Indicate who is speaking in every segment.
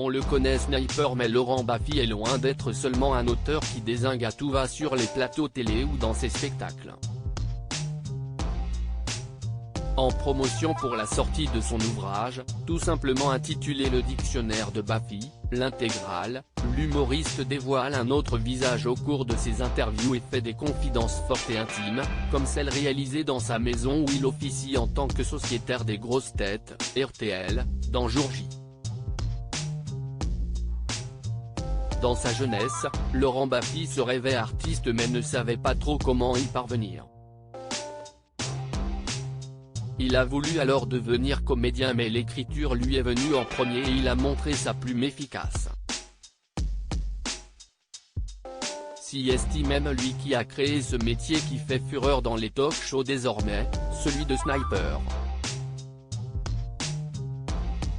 Speaker 1: On le connaît Sniper, mais Laurent Baffy est loin d'être seulement un auteur qui dézingue à tout va sur les plateaux télé ou dans ses spectacles. En promotion pour la sortie de son ouvrage, tout simplement intitulé Le Dictionnaire de Baffy, l'intégrale, l'humoriste dévoile un autre visage au cours de ses interviews et fait des confidences fortes et intimes, comme celle réalisée dans sa maison où il officie en tant que sociétaire des grosses têtes, RTL, dans Jour J. Dans sa jeunesse, Laurent Baffy se rêvait artiste mais ne savait pas trop comment y parvenir. Il a voulu alors devenir comédien mais l'écriture lui est venue en premier et il a montré sa plume efficace. S'y estime même lui qui a créé ce métier qui fait fureur dans les talk-shows désormais, celui de Sniper.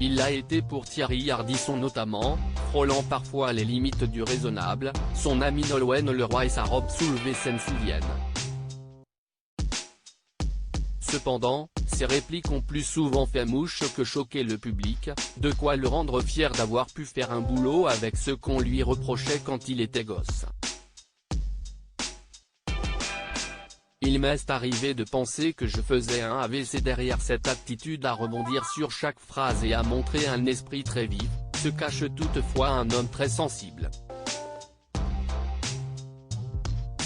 Speaker 1: Il l'a été pour Thierry Ardisson notamment, frôlant parfois les limites du raisonnable, son ami Nolwenn Leroy et sa robe soulevée s'en souviennent. Cependant, ses répliques ont plus souvent fait mouche que choquer le public, de quoi le rendre fier d'avoir pu faire un boulot avec ce qu'on lui reprochait quand il était gosse. Il m'est arrivé de penser que je faisais un AVC. Derrière cette aptitude à rebondir sur chaque phrase et à montrer un esprit très vif, se cache toutefois un homme très sensible.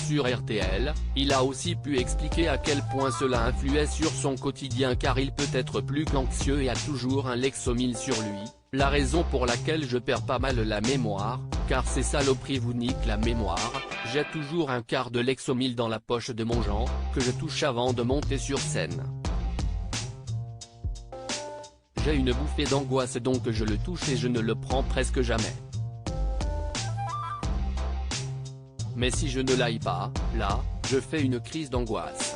Speaker 1: Sur RTL, il a aussi pu expliquer à quel point cela influait sur son quotidien car il peut être plus qu'anxieux et a toujours un Lexomil sur lui, la raison pour laquelle je perds pas mal la mémoire, car ces saloperies vous niquent la mémoire, j'ai toujours un quart de Lexomil dans la poche de mon Jean, que je touche avant de monter sur scène. J'ai une bouffée d'angoisse donc je le touche et je ne le prends presque jamais. Mais si je ne l'aille pas, là, je fais une crise d'angoisse.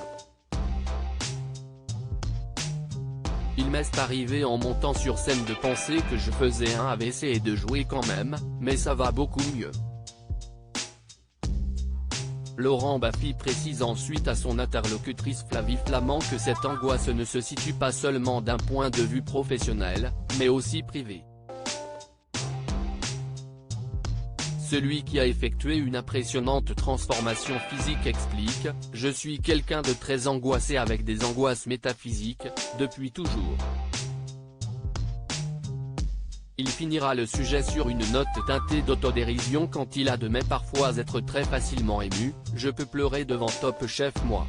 Speaker 1: Il m'est arrivé en montant sur scène de penser que je faisais un AVC et de jouer quand même, mais ça va beaucoup mieux. Laurent Baffy précise ensuite à son interlocutrice Flavie Flament que cette angoisse ne se situe pas seulement d'un point de vue professionnel, mais aussi privé. Celui qui a effectué une impressionnante transformation physique explique « Je suis quelqu'un de très angoissé avec des angoisses métaphysiques, depuis toujours ». Il finira le sujet sur une note teintée d'autodérision quand il admet parfois être très facilement ému « Je peux pleurer devant Top Chef moi ».